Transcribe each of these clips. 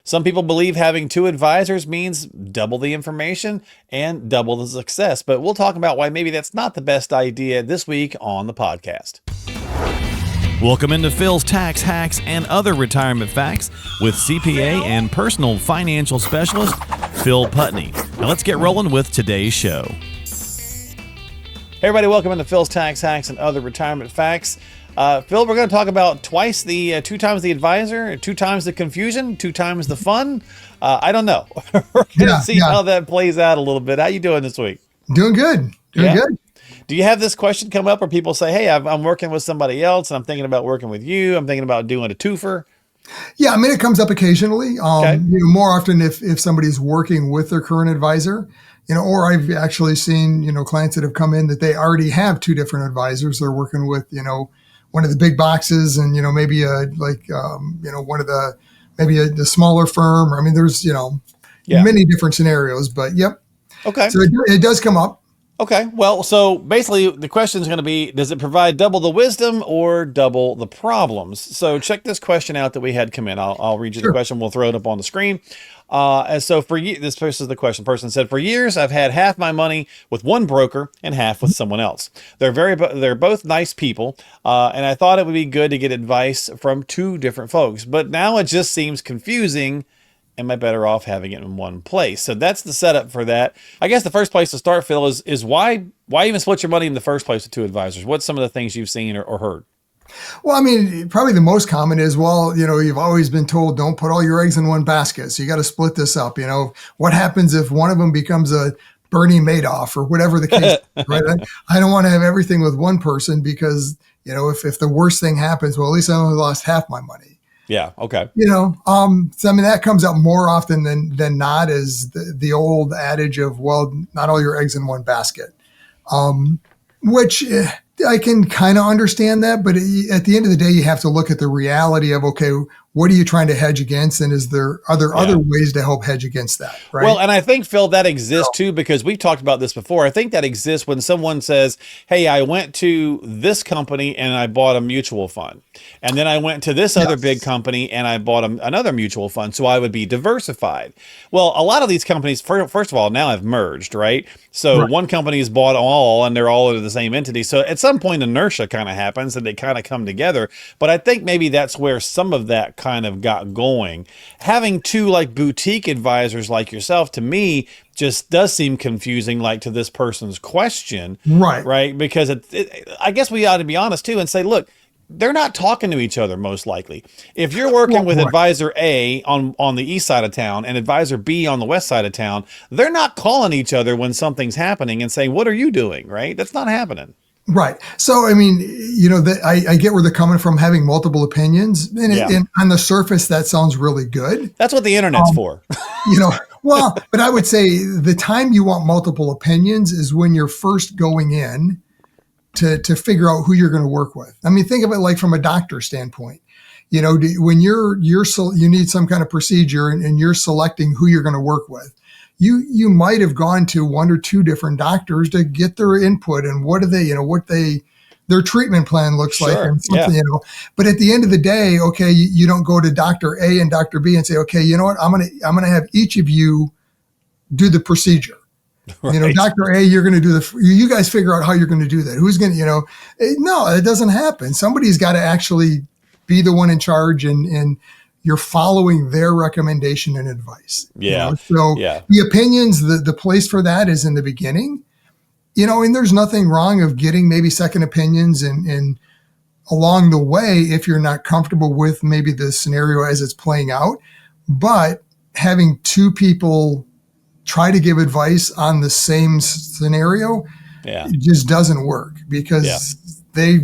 Some people believe having two advisors means double the information and double the success, but we'll talk about why maybe that's not the best idea this week on the podcast. Welcome into Phil's Tax Hacks and Other Retirement Facts with CPA and personal financial specialist, Phil Putney. Now let's get rolling with today's show. Hey everybody, welcome into Phil's Tax Hacks and Other Retirement Facts. Phil, we're going to talk about twice the two times the advisor, two times the confusion, two times the fun. I don't know. We're going to see how that plays out a little bit. How you doing this week? Doing good. Doing good. Do you have this question come up where people say, hey, I'm working with somebody else and I'm thinking about working with you. I'm thinking about doing a twofer. Yeah, I mean, it comes up occasionally. More often if somebody's working with their current advisor, or I've actually seen, clients that have come in that they already have two different advisors. They're working with, one of the big boxes and, maybe one of the smaller firm. I mean, there's, many different scenarios, but yep. Okay. So it does come up. Okay. Well, so basically the question is going to be, does it provide double the wisdom or double the problems? So check this question out that we had come in. I'll read you the question. We'll throw it up on the screen. And so for you, this is the question. Person said, for years, I've had half my money with one broker and half with someone else. They're both nice people. And I thought it would be good to get advice from two different folks, but now it just seems confusing. Am I better off having it in one place? So that's the setup for that. I guess the first place to start, Phil, is why even split your money in the first place with two advisors? What's some of the things you've seen or heard? Well, I mean, probably the most common is, you've always been told, don't put all your eggs in one basket. So you got to split this up. What happens if one of them becomes a Bernie Madoff or whatever the case, right? I don't want to have everything with one person because, if the worst thing happens, well, at least I only lost half my money. Yeah. Okay. So I mean, that comes up more often than not is the old adage of, well, not all your eggs in one basket, which I can kind of understand that. But at the end of the day, you have to look at the reality of, okay, what are you trying to hedge against? And is there other ways to help hedge against that? Right. Well, and I think, Phil, that exists too, because we've talked about this before. I think that exists when someone says, hey, I went to this company and I bought a mutual fund. And then I went to this other big company and I bought another mutual fund. So I would be diversified. Well, a lot of these companies, first of all, now have merged, right? So one company has bought all and they're all under the same entity. So at some point, inertia kind of happens and they kind of come together. But I think maybe that's where some of that kind of got going. Having two like boutique advisors like yourself, to me, just does seem confusing, like to this person's question. Right. Because I guess we ought to be honest too and say, look, they're not talking to each other most likely. If you're working with advisor A on the east side of town and advisor B on the west side of town, they're not calling each other when something's happening and saying, what are you doing? Right. That's not happening. Right. So, I mean, I get where they're coming from, having multiple opinions. And on the surface, that sounds really good. That's what the internet's for. Well, but I would say the time you want multiple opinions is when you're first going in to figure out who you're going to work with. I mean, think of it like from a doctor standpoint. When you need some kind of procedure and you're selecting who you're going to work with. You might have gone to one or two different doctors to get their input and their treatment plan looks like and something, but at the end of the day, okay, you don't go to Dr. A and Dr. B and say, okay, you know what, I'm going to have each of you do the procedure. Right. Dr. A, you're going to do you guys figure out how you're going to do that. Who's going to, no, it doesn't happen. Somebody's got to actually be the one in charge and you're following their recommendation and advice. The opinions, the place for that is in the beginning, and there's nothing wrong of getting maybe second opinions and along the way, if you're not comfortable with maybe the scenario as it's playing out, but having two people try to give advice on the same scenario, it just doesn't work because they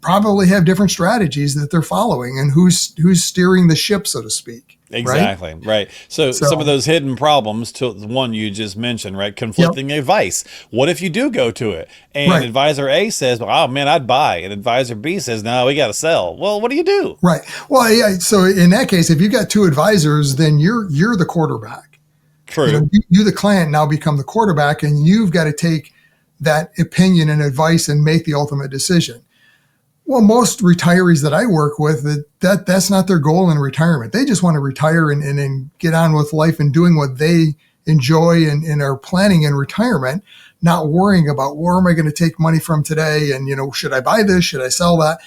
probably have different strategies that they're following and who's steering the ship, so to speak. Exactly. Right. So some of those hidden problems to the one you just mentioned, right? Conflicting advice. What if you do go to it and advisor A says, well, oh man, I'd buy. And advisor B says, no, we got to sell. Well, what do you do? Right. Well, yeah. So in that case, if you've got two advisors, then you're the quarterback. True. You, the client, now become the quarterback and you've got to take that opinion and advice and make the ultimate decision. Well, most retirees that I work with, that's not their goal in retirement. They just want to retire and get on with life and doing what they enjoy and are planning in retirement, not worrying about where am I going to take money from today? And, should I buy this? Should I sell that?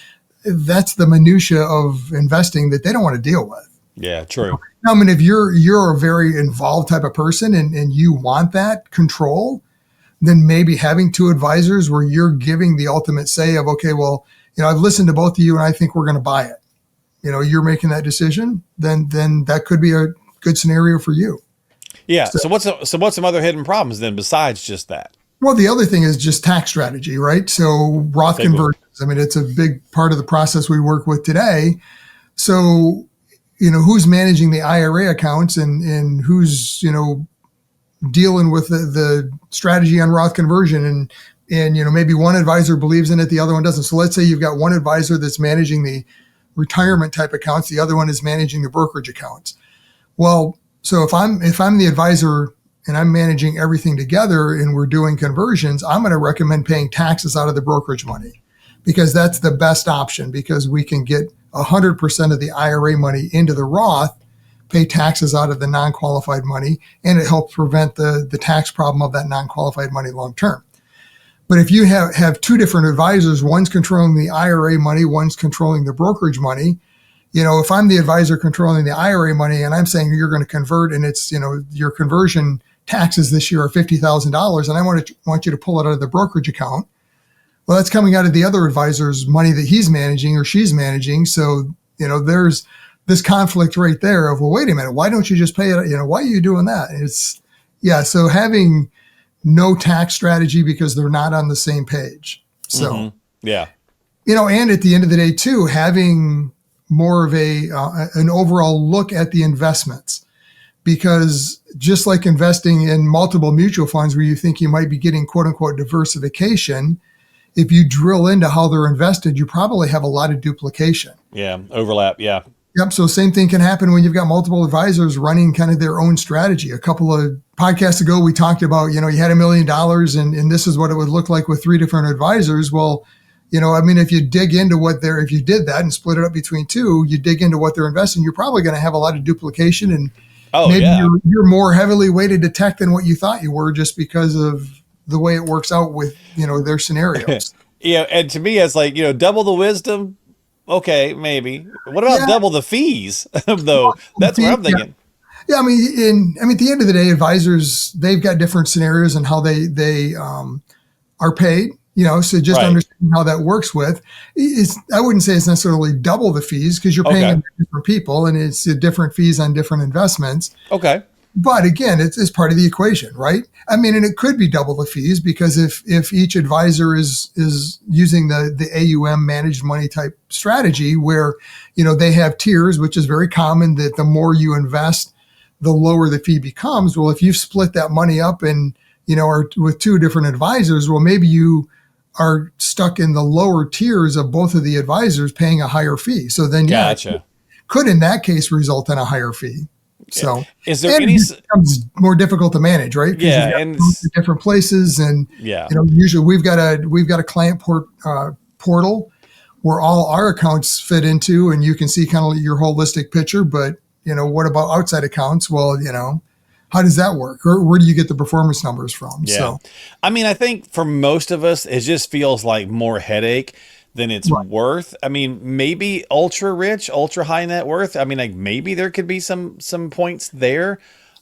That's the minutia of investing that they don't want to deal with. Yeah, true. Now, I mean, if you're a very involved type of person and you want that control, then maybe having two advisors where you're giving the ultimate say of, okay, well, I've listened to both of you and I think we're going to buy it. You're making that decision, then that could be a good scenario for you. Yeah. So what's some other hidden problems then besides just that? Well, the other thing is just tax strategy, right? So Roth conversions. I mean, it's a big part of the process we work with today. So, who's managing the IRA accounts and who's, dealing with the strategy on Roth conversion and maybe one advisor believes in it, the other one doesn't. So let's say you've got one advisor that's managing the retirement type accounts, the other one is managing the brokerage accounts. Well, so if I'm the advisor and I'm managing everything together and we're doing conversions, I'm going to recommend paying taxes out of the brokerage money because that's the best option because we can get 100% of the IRA money into the Roth, pay taxes out of the non-qualified money, and it helps prevent the tax problem of that non-qualified money long term. But if you have two different advisors, one's controlling the IRA money, one's controlling the brokerage money, if I'm the advisor controlling the IRA money and I'm saying you're going to convert and it's, your conversion taxes this year are $50,000 and I want you to pull it out of the brokerage account. Well, that's coming out of the other advisor's money that he's managing or she's managing. So, there's this conflict right there of, well, wait a minute, why don't you just pay it? Why are you doing that? So having no tax strategy because they're not on the same page. So, yeah. And at the end of the day too, having more of an overall look at the investments, because just like investing in multiple mutual funds where you think you might be getting quote unquote diversification, if you drill into how they're invested, you probably have a lot of duplication. Yeah. Overlap. Yeah. Yep. So same thing can happen when you've got multiple advisors running kind of their own strategy. A couple of podcasts ago, we talked about, you had $1 million and this is what it would look like with 3 different advisors. Well, if you dig into if you did that and split it up between 2, you dig into what they're investing, you're probably going to have a lot of duplication and maybe you're more heavily weighted to tech than what you thought you were just because of the way it works out with, their scenarios. Yeah. And to me, it's like, double the wisdom. Okay, maybe. What about double the fees, though? That's what I'm thinking. Yeah, at the end of the day, advisors, they've got different scenarios and how they are paid. So just understanding how that works I wouldn't say it's necessarily double the fees because you're paying different people and it's different fees on different investments. Okay. But again, it's part of the equation, right? And it could be double the fees because if each advisor is using the AUM managed money type strategy where, they have tiers, which is very common that the more you invest, the lower the fee becomes. Well, if you've split that money up and, are with 2 different advisors, well, maybe you are stuck in the lower tiers of both of the advisors paying a higher fee. So then, Gotcha. Could in that case result in a higher fee. So is there any it becomes more difficult to manage, right? Yeah, and different places, and usually we've got a client portal where all our accounts fit into, and you can see kind of your holistic picture. But what about outside accounts? Well, how does that work? Or where do you get the performance numbers from? Yeah. So, I think for most of us, it just feels like more headache than it's worth. Maybe ultra rich, ultra high net worth. Maybe there could be some points there.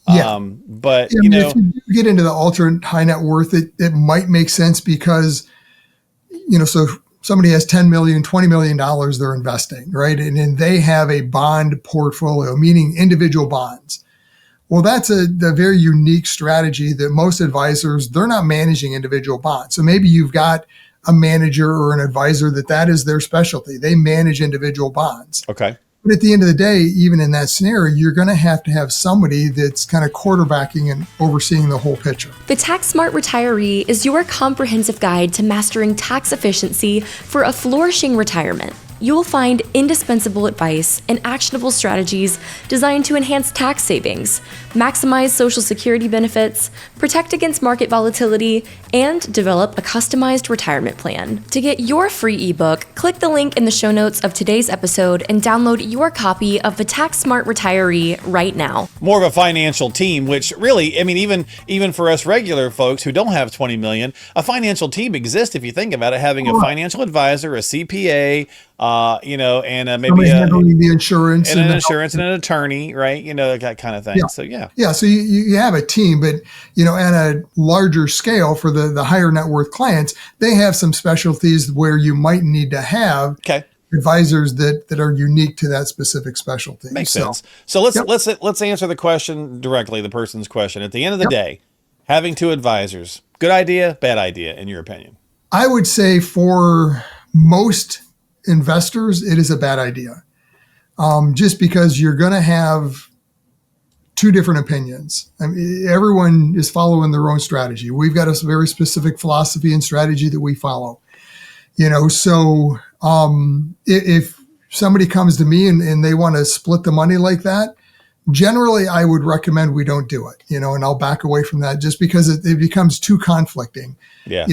Yeah. But if you get into the ultra high net worth, it might make sense because, so somebody has 10 million, $20 million they're investing, right? And they have a bond portfolio, meaning individual bonds. Well, that's a very unique strategy that most advisors, they're not managing individual bonds. So maybe you've got a manager or an advisor that is their specialty. They manage individual bonds. Okay. But at the end of the day, even in that scenario, you're going to have somebody that's kind of quarterbacking and overseeing the whole picture. The Tax Smart Retiree is your comprehensive guide to mastering tax efficiency for a flourishing retirement. you will find indispensable advice and actionable strategies designed to enhance tax savings, maximize Social Security benefits, protect against market volatility, and develop a customized retirement plan. To get your free ebook, click the link in the show notes of today's episode and download your copy of The Tax Smart Retiree right now. More of a financial team, which really, I mean, even for us regular folks who don't have 20 million, a financial team exists if you think about it, having a financial advisor, a CPA, and maybe handling the insurance and an insurance and an attorney, right? That kind of thing. Yeah. So yeah. Yeah. So you have a team, but at a larger scale for the higher net worth clients, they have some specialties where you might need to have advisors that are unique to that specific specialty. Makes sense. So let's answer the question directly, the person's question. At the end of the day, having two advisors, good idea, bad idea, in your opinion? I would say for most investors, it is a bad idea. Just because you're going to have two different opinions. I mean, everyone is following their own strategy. We've got a very specific philosophy and strategy that we follow. So if somebody comes to me and they want to split the money like that, generally I would recommend we don't do it, and I'll back away from that just because it becomes too conflicting. Yeah.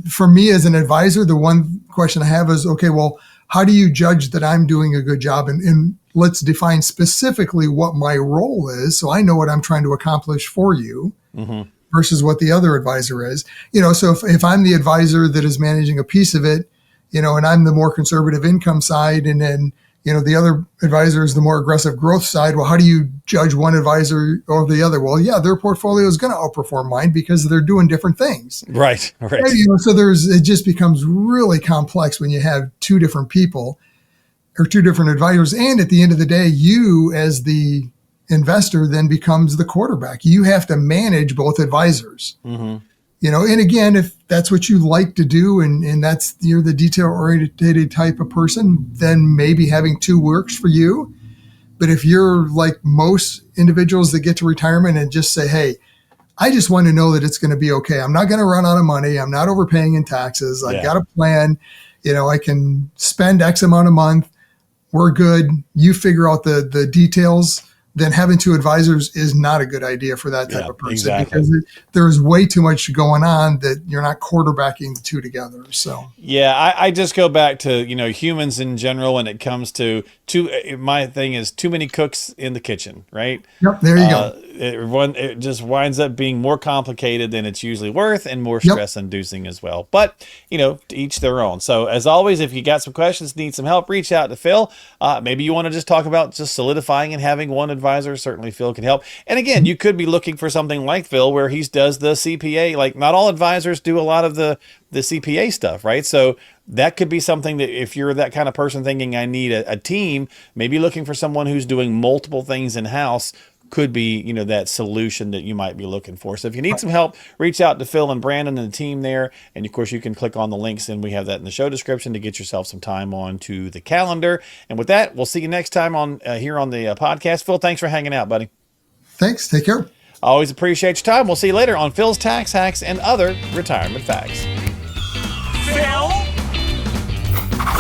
For me as an advisor, the one question I have is, okay, well, how do you judge that I'm doing a good job? And let's define specifically what my role is, so I know what I'm trying to accomplish for you versus what the other advisor is. So if I'm the advisor that is managing a piece of it, and I'm the more conservative income side, and then the other advisor is the more aggressive growth side. Well, how do you judge one advisor or the other? Well, yeah, their portfolio is going to outperform mine because they're doing different things. Right. So it just becomes really complex when you have two different people or two different advisors. And at the end of the day, you as the investor then becomes the quarterback. You have to manage both advisors. And again, if that's what you like to do and that's you're the detail-oriented type of person, then maybe having two works for you. But if you're like most individuals that get to retirement and just say, hey, I just want to know that it's going to be okay. I'm not going to run out of money. I'm not overpaying in taxes. I've got a plan. I can spend X amount a month. We're good. You figure out the details. Then having two advisors is not a good idea for that type of person because there's way too much going on that you're not quarterbacking the two together. So I just go back to humans in general when it comes to my thing is too many cooks in the kitchen, right? Yep, there you go. It just winds up being more complicated than it's usually worth and more stress inducing as well. But to each their own. So as always, if you got some questions, need some help, reach out to Phil. Maybe you want to just talk about just solidifying and having one advisor. Certainly Phil can help. And again, you could be looking for something like Phil where he does the CPA. Like not all advisors do a lot of the CPA stuff, right? So that could be something that if you're that kind of person thinking I need a team, maybe looking for someone who's doing multiple things in-house could be, that solution that you might be looking for. So if you need some help, reach out to Phil and Brandon and the team there. And of course, you can click on the links and we have that in the show description to get yourself some time onto the calendar. And with that, we'll see you next time on here on the podcast. Phil, thanks for hanging out, buddy. Thanks. Take care. I always appreciate your time. We'll see you later on Phil's Tax Hacks and Other Retirement Facts. Phil?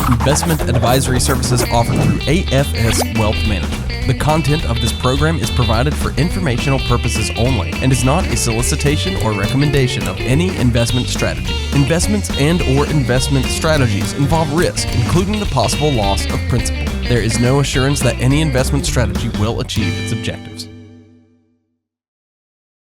Investment advisory services offered through AFS Wealth Management. The content of this program is provided for informational purposes only and is not a solicitation or recommendation of any investment strategy. Investments and/or investment strategies involve risk, including the possible loss of principal. There is no assurance that any investment strategy will achieve its objectives.